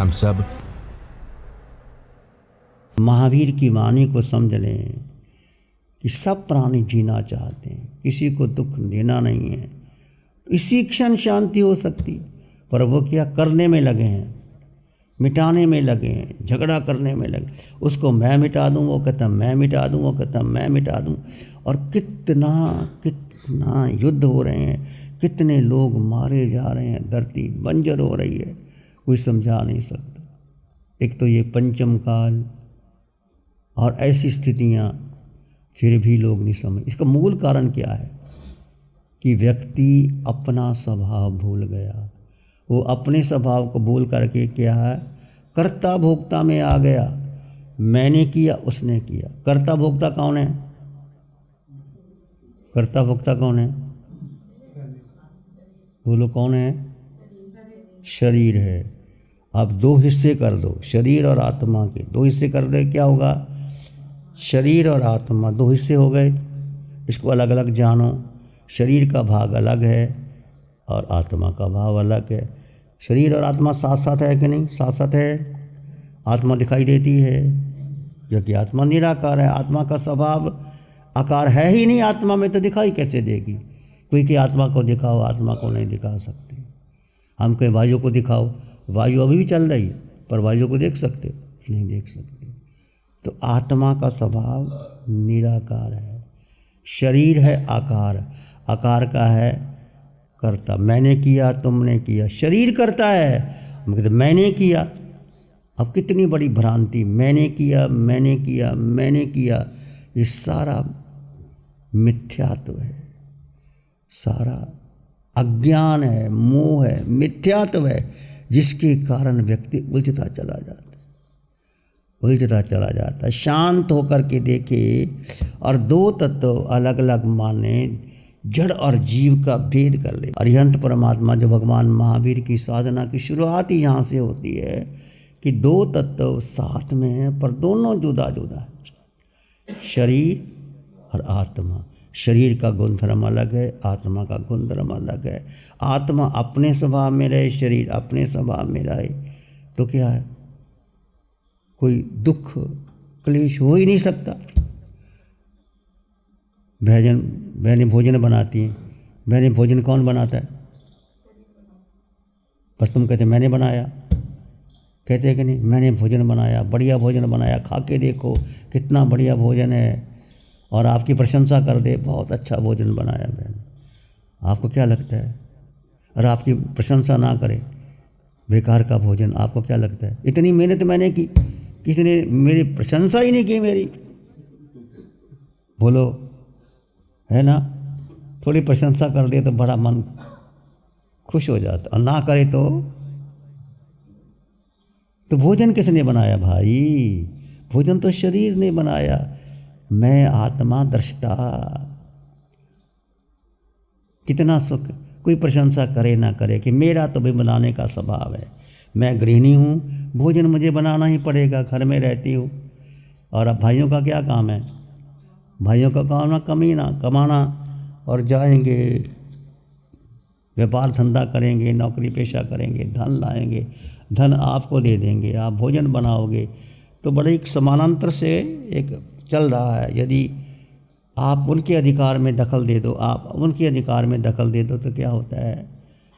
हम सब महावीर की वाणी को समझ लें कि सब प्राणी जीना चाहते हैं, किसी को दुख देना नहीं है। इसी क्षण शांति हो सकती, पर वो क्या करने में लगे हैं, मिटाने में लगे हैं, झगड़ा करने में लगे। उसको मैं मिटा दूँ, वो कहता मैं मिटा दूँ, वो कहता मैं मिटा दूँ। और कितना कितना युद्ध हो रहे हैं, कितने लोग मारे जा रहे हैं, धरती बंजर हो रही है, कोई समझा नहीं सकता। एक तो ये पंचम काल और ऐसी स्थितियाँ, फिर भी लोग नहीं समझ। इसका मूल कारण क्या है कि व्यक्ति अपना स्वभाव भूल गया। वो अपने स्वभाव को भूल करके क्या है, कर्ता भोक्ता में आ गया। मैंने किया, उसने किया। कर्ता भोक्ता कौन है? कर्ता भोक्ता कौन है? बोलो कौन है? शरीर है। अब दो हिस्से कर दो, शरीर और आत्मा के दो हिस्से कर दे, क्या होगा? शरीर और आत्मा दो हिस्से हो गए। इसको अलग अलग जानो। शरीर का भाग अलग है और आत्मा का भाव अलग है। शरीर और आत्मा साथ साथ है कि नहीं? साथ साथ है। आत्मा दिखाई देती है क्योंकि आत्मा निराकार है। आत्मा का स्वभाव आकार है ही नहीं, आत्मा में तो दिखाई कैसे देगी? कोई कि आत्मा को दिखाओ, आत्मा को नहीं दिखा सकते। हम कहें वायु को दिखाओ, वायु अभी भी चल रही है, पर वायु को देख सकते? नहीं देख सकते। तो आत्मा का स्वभाव निराकार है। शरीर है आकार, आकार का है कर्ता। मैंने किया, तुमने किया, शरीर करता है, मगर मैंने किया। अब कितनी बड़ी भ्रांति, मैंने किया, मैंने किया, मैंने किया। ये सारा मिथ्यात्व है, सारा अज्ञान है, मोह है, मिथ्यात्व है, जिसके कारण व्यक्ति उलझता चला जाता है, उलझता चला जाता है। शांत होकर के देखे और दो तत्व अलग अलग माने, जड़ और जीव का भेद कर ले। अरिहंत परमात्मा जो भगवान महावीर की साधना की शुरुआत ही यहाँ से होती है कि दो तत्व साथ में हैं पर दोनों जुदा जुदा है, शरीर और आत्मा। शरीर का गुणधर्म अलग है, आत्मा का गुणधर्म अलग है। आत्मा अपने स्वभाव में रहे, शरीर अपने स्वभाव में रहे, तो क्या है? कोई दुख क्लेश हो ही नहीं सकता। बहनें भोजन बनाती हैं, बहनें भोजन कौन बनाता है? पर तुम कहते मैंने बनाया, कहते हैं कि नहीं? मैंने भोजन बनाया, बढ़िया भोजन बनाया, खा के देखो कितना बढ़िया भोजन है, और आपकी प्रशंसा कर दे, बहुत अच्छा भोजन बनाया बहन। आपको क्या लगता है? और आपकी प्रशंसा ना करे, बेकार का भोजन, आपको क्या लगता है? इतनी मेहनत मैंने की, किसी ने मेरी प्रशंसा ही नहीं की मेरी। बोलो, है ना? थोड़ी प्रशंसा कर दे तो बड़ा मन खुश हो जाता, और ना करे तो भोजन किसने बनाया भाई? भोजन तो शरीर ने बनाया। मैं आत्मा दृष्टा। कितना सुख, कोई प्रशंसा करे ना करे कि मेरा तो भी बनाने का स्वभाव है, मैं गृहिणी हूँ, भोजन मुझे बनाना ही पड़ेगा, घर में रहती हूँ। और अब भाइयों का क्या काम है? भाइयों का काम ना कमाना, और जाएंगे व्यापार धंधा करेंगे, नौकरी पेशा करेंगे, धन लाएंगे, धन आपको दे देंगे, आप भोजन बनाओगे। तो बड़े एक समानांतर से एक चल रहा है। यदि आप उनके अधिकार में दखल दे दो, आप उनके अधिकार में दखल दे दो, तो क्या होता है?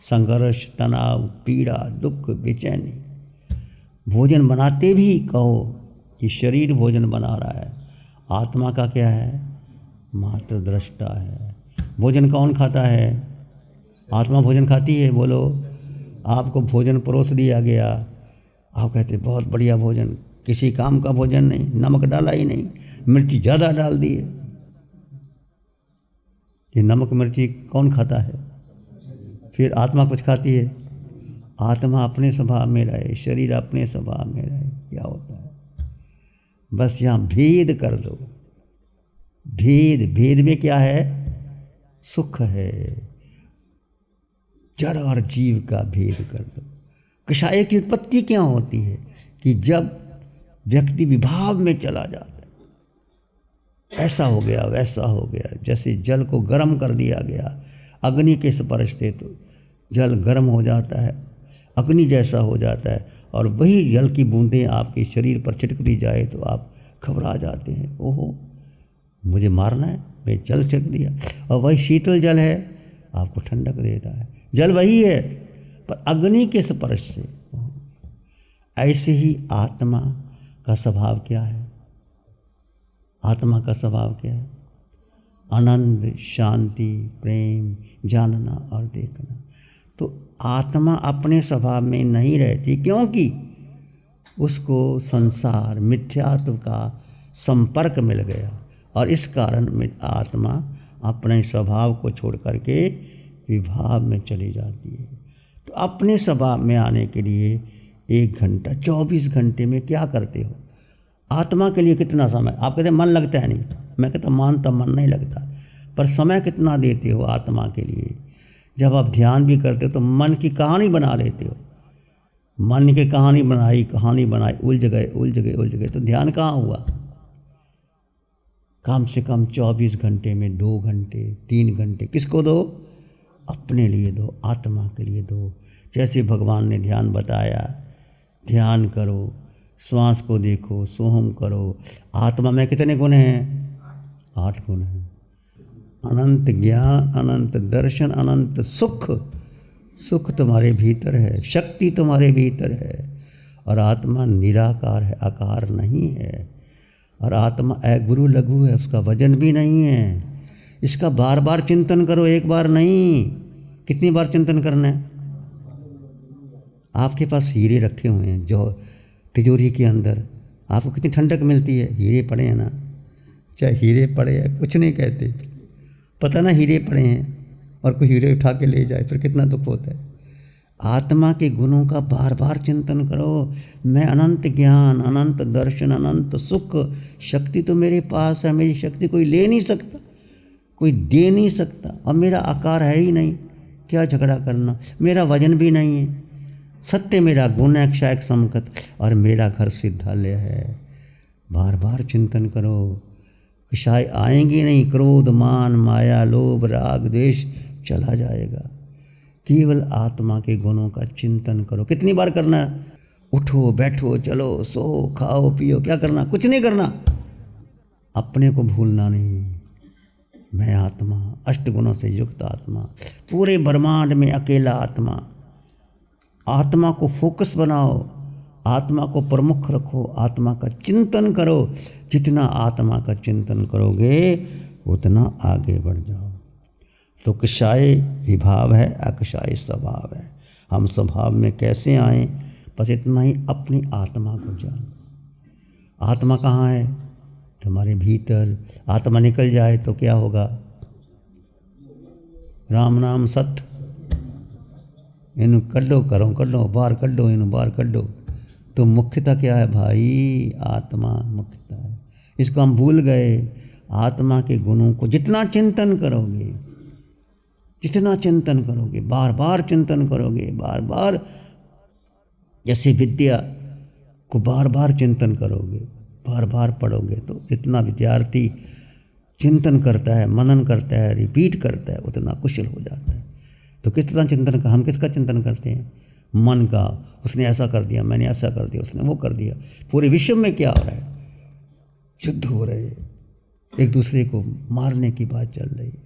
संघर्ष, तनाव, पीड़ा, दुख, बेचैनी। भोजन बनाते भी कहो कि शरीर भोजन बना रहा है, आत्मा का क्या है? मात्र दृष्टा है। भोजन कौन खाता है? आत्मा भोजन खाती है। बोलो, आपको भोजन परोस दिया गया, आप कहते बहुत बढ़िया भोजन, किसी काम का भोजन नहीं, नमक डाला ही नहीं, मिर्ची ज़्यादा डाल दी है। ये नमक मिर्ची कौन खाता है? फिर आत्मा कुछ खाती है? आत्मा अपने स्वभाव में रहे, शरीर अपने स्वभाव में रहे, क्या होता है? बस यहाँ भेद कर दो। भेद में क्या है? सुख है। जड़ और जीव का भेद कर दो। कषाय की उत्पत्ति क्या होती है कि जब व्यक्ति विभाव में चला जाता है, ऐसा हो गया, वैसा हो गया। जैसे जल को गर्म कर दिया गया, अग्नि के स्पर्श से तो जल गर्म हो जाता है, अग्नि जैसा हो जाता है, और वही जल की बूंदें आपके शरीर पर छिटक दी जाए तो आप घबरा जाते हैं, ओहो मुझे मारना है, मैं जल छिटक दिया। और वही शीतल जल है, आपको ठंडक देता है। जल वही है पर अग्नि के स्पर्श से। ऐसे ही आत्मा का स्वभाव क्या है? आत्मा का स्वभाव क्या है? आनंद, शांति, प्रेम, जानना और देखना। तो आत्मा अपने स्वभाव में नहीं रहती, क्योंकि उसको संसार मिथ्यात्व का संपर्क मिल गया और इस कारण आत्मा अपने स्वभाव को छोड़ करके विभाव में चली जाती है। तो अपने स्वभाव में आने के लिए 1 घंटा 24 घंटे में क्या करते हो? आत्मा के लिए कितना समय? आप कहते हैं मन लगता है नहीं, मैं कहता मानता मन नहीं लगता, पर समय कितना देते हो आत्मा के लिए? जब आप ध्यान भी करते हो तो मन की कहानी बना लेते हो, मन की कहानी बनाई, उलझ गए, तो ध्यान कहाँ हुआ? कम से कम 24 घंटे में 2 घंटे 3 घंटे किसको दो? अपने लिए दो, आत्मा के लिए दो। जैसे भगवान ने ध्यान बताया, ध्यान करो, श्वास को देखो, सोहम करो। आत्मा में कितने गुण हैं? 8 गुण हैं। अनंत ज्ञान, अनंत दर्शन, अनंत सुख। सुख तुम्हारे भीतर है, शक्ति तुम्हारे भीतर है। और आत्मा निराकार है, आकार नहीं है। और आत्मा गुरु लघु है, उसका वजन भी नहीं है। इसका बार बार चिंतन करो, एक बार नहीं। कितनी बार चिंतन करना है? आपके पास हीरे रखे हुए हैं जो तिजोरी के अंदर, आपको कितनी ठंडक मिलती है? हीरे पड़े हैं ना, चाहे हीरे पड़े हैं कुछ नहीं कहते, पता ना हीरे पड़े हैं और कोई हीरे उठा के ले जाए, फिर कितना दुख होता है। आत्मा के गुणों का बार बार चिंतन करो। मैं अनंत ज्ञान, अनंत दर्शन, अनंत सुख, शक्ति तो मेरे पास है, मेरी शक्ति कोई ले नहीं सकता, कोई दे नहीं सकता, और मेरा आकार है ही नहीं, क्या झगड़ा करना। मेरा वजन भी नहीं है, सत्य मेरा गुण है क्षय समकत, और मेरा घर सिद्धालय है। बार बार चिंतन करो, विषय आएंगी नहीं, क्रोध, मान, माया, लोभ, राग, द्वेष चला जाएगा। केवल आत्मा के गुणों का चिंतन करो। कितनी बार करना है? उठो, बैठो, चलो, सो, खाओ, पियो, क्या करना? कुछ नहीं करना। अपने को भूलना नहीं। मैं आत्मा, 8 गुणों से युक्त आत्मा, पूरे ब्रह्मांड में अकेला आत्मा। आत्मा को फोकस बनाओ, आत्मा को प्रमुख रखो, आत्मा का चिंतन करो। जितना आत्मा का चिंतन करोगे उतना आगे बढ़ जाओ। तो कषाय विभाव है, अकषाय स्वभाव है। हम स्वभाव में कैसे आए? बस इतना ही, अपनी आत्मा को जानो। आत्मा कहाँ है? तुम्हारे भीतर। आत्मा निकल जाए तो क्या होगा? राम नाम सत्य, इन्हू कड्डो, करो कड्डो, बाहर कड्डो, इन्हू बाहर कड्डो। तो मुख्यता क्या है भाई? आत्मा मुख्यता है। इसको हम भूल गए। आत्मा के गुणों को जितना चिंतन करोगे, जितना चिंतन करोगे, बार बार चिंतन करोगे, बार बार, जैसे विद्या को बार बार चिंतन करोगे, बार बार पढ़ोगे, तो जितना विद्यार्थी चिंतन करता है, मनन करता है, रिपीट करता है, उतना कुशल हो जाता है। तो किस तरह चिंतन का? हम किसका चिंतन करते हैं? मन का। उसने ऐसा कर दिया, मैंने ऐसा कर दिया, उसने वो कर दिया। पूरे विश्व में क्या हो रहा है? युद्ध हो रहे हैं, एक दूसरे को मारने की बात चल रही है।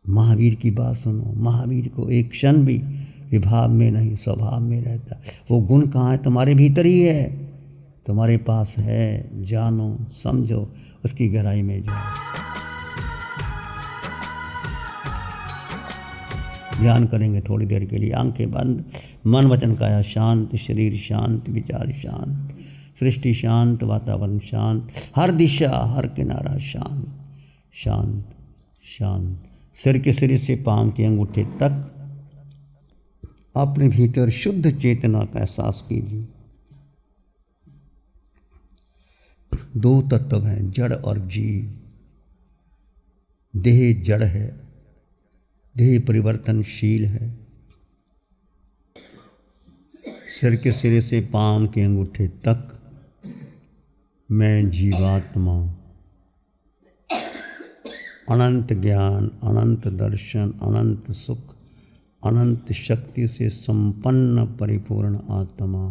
महावीर की बात सुनो। महावीर को एक क्षण भी विभाव में नहीं, स्वभाव में रहता। वो गुण कहाँ है? तुम्हारे भीतर ही है, तुम्हारे पास है। जानो, समझो, उसकी गहराई में जाओ। ध्यान करेंगे थोड़ी देर के लिए, आंखें बंद, मन वचन काया शांत, शरीर शांत, विचार शांत, सृष्टि शांत, वातावरण शांत, हर दिशा, हर किनारा शांत, शांत, शांत। सिर के सिरे से पांव के अंगूठे तक अपने भीतर शुद्ध चेतना का एहसास कीजिए। 2 तत्व हैं, जड़ और जीव। देह जड़ है, देह परिवर्तनशील है। सिर के सिरे से पांव के अंगूठे तक मैं जीवात्मा, अनंत ज्ञान, अनंत दर्शन, अनंत सुख, अनंत शक्ति से संपन्न परिपूर्ण आत्मा।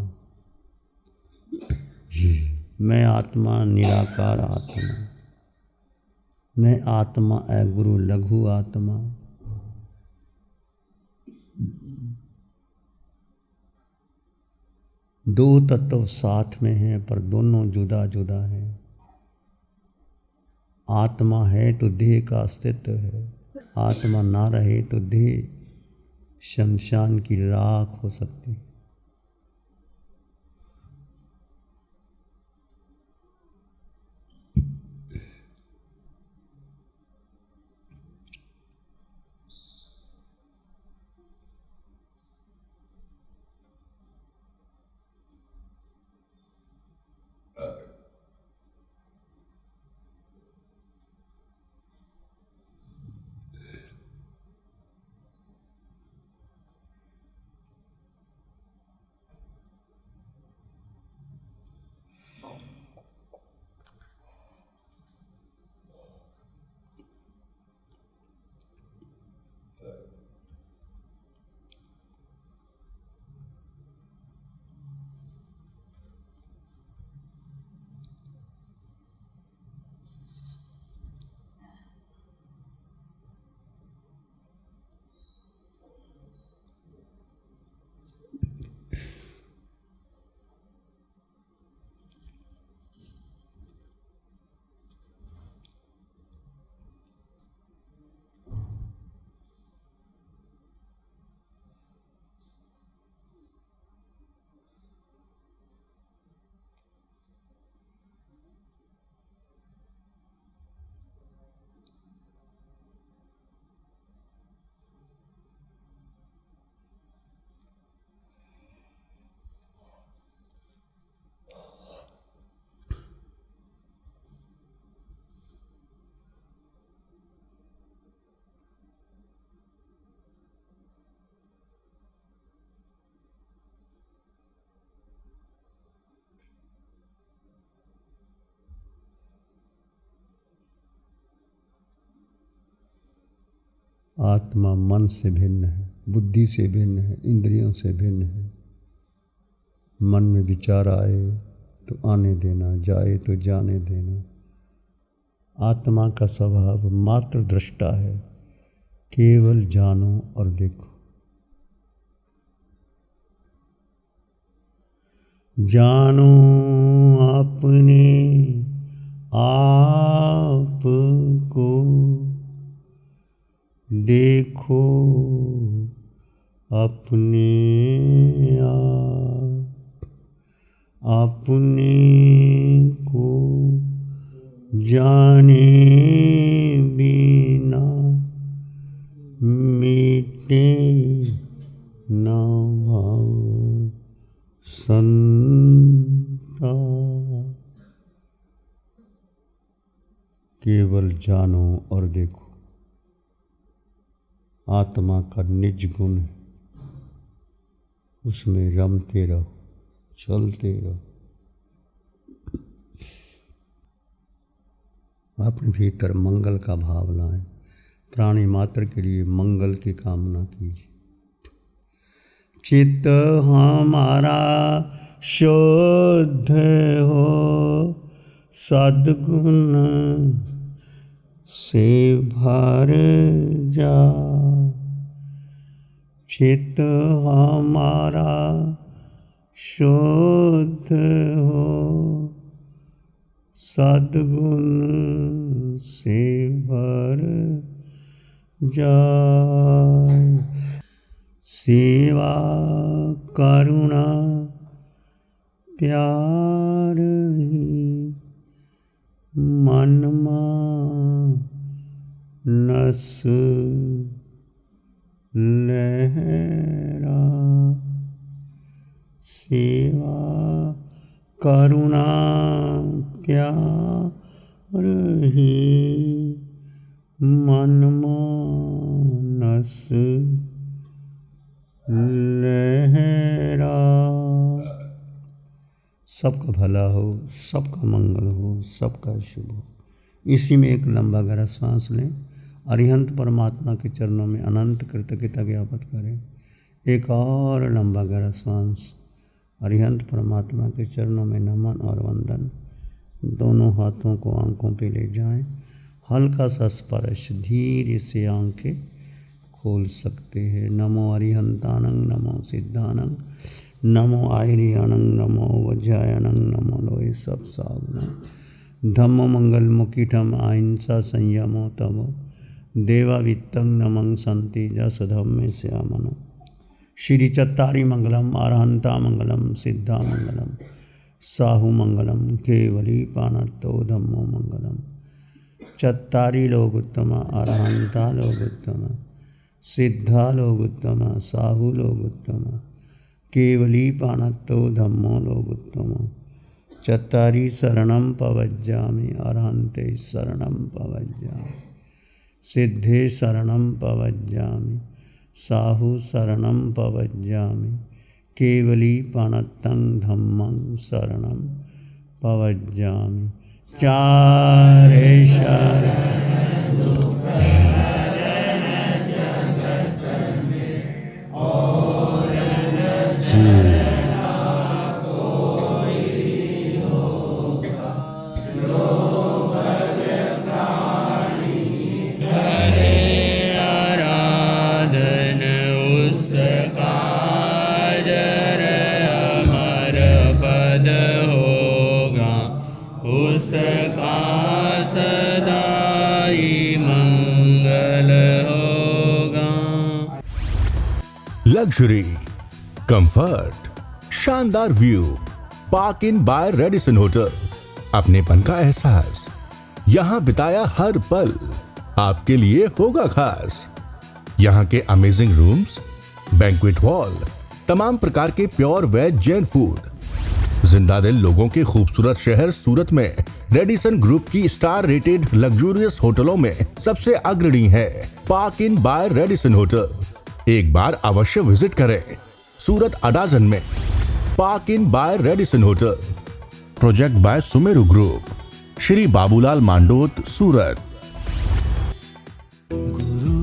मैं आत्मा निराकार आत्मा, मैं आत्मा है गुरु लघु आत्मा। दो तत्व साथ में हैं पर दोनों जुदा जुदा हैं। आत्मा है तो देह का अस्तित्व है, आत्मा ना रहे तो देह शमशान की राख हो सकती। आत्मा मन से भिन्न है, बुद्धि से भिन्न है, इंद्रियों से भिन्न है। मन में विचार आए तो आने देना, जाए तो जाने देना। आत्मा का स्वभाव मात्र दृष्टा है, केवल जानो और देखो। जानो अपने आप को, देखो अपने आप, अपने को जाने बिना मिटे न भाव संता। केवल जानो और देखो। आत्मा का निज गुण है, उसमें रमते रहो, चलते रहो। अपने भीतर मंगल का भाव लाएं, प्राणी मात्र के लिए मंगल की कामना कीजिए। चित्त हमारा शुद्ध हो सद्गुण से भर जा। चित्त हमारा शुद्ध हो सद्गुण से भर जाए। सेवा करुणा प्यार ही मन मानस लहरा। सेवा करुणा प्यार ही मन मानस लहरा। सबका भला हो, सबका मंगल हो, सबका शुभ हो। इसी में एक लंबा गहरा सांस लें। अरिहंत परमात्मा के चरणों में अनंत कृतज्ञता ज्ञापित करें। एक और लंबा गहरा सांस। अरिहंत परमात्मा के चरणों में नमन और वंदन। दोनों हाथों को आंखों पे ले जाएं, हल्का सा स्पर्श, धीरे से आंखें खोल सकते हैं। नमो अरिहंतानंग, नमो सिद्धानंग, नमो आयरियानंग, नमो वज्रायनंग, नमो लोहे सब सावनंग, धम्मो मंगल मुखिठम अहिंसा संयमो तमो देवावित्तं नमं संति जसधम्मे श्यामनो। श्री चत्तारी मंगलम, अरहंता मंगलम, सिद्धा मंगलम, साहु मंगलम, केवली पानत्तो धम्मो मंगलम। चत्तारी लोग उत्तम, अरहंता लोग उत्तम, सिद्धा लोग उत्तम, साहु लोग उत्तम, केवली पानत्तो धम्मो लोग उत्तम। चत्तारी शरणं पवज्जामि, अरहन्ते शरणं पवज्जामि, सिद्धे शरणं पवज्जामि, साहु शरणं पवज्जामि, केवली पानत्तं धम्मं शरणं पवज्जामि। चारे शरण लग्जरी, कंफर्ट, शानदार view, park Inn by Radisson hotel. अपनेपन का एहसास, यहाँ बिताया हर पल आपके लिए होगा खास। यहाँ के अमेजिंग रूम्स, बैंक्वेट हॉल, तमाम प्रकार के प्योर वेज जैन फूड। जिंदा दिल लोगों के खूबसूरत शहर सूरत में रेडिसन ग्रुप की स्टार रेटेड लग्जूरियस होटलों में सबसे अग्रणी है Park Inn by Radisson hotel. एक बार अवश्य विजिट करें। सूरत अडाजन में Park Inn by Radisson hotel. Project by Sumeru group, Shri Babulal Mandot, Surat. गुरु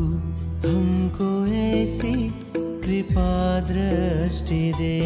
हमको ऐसी कृपा दृष्टि दे,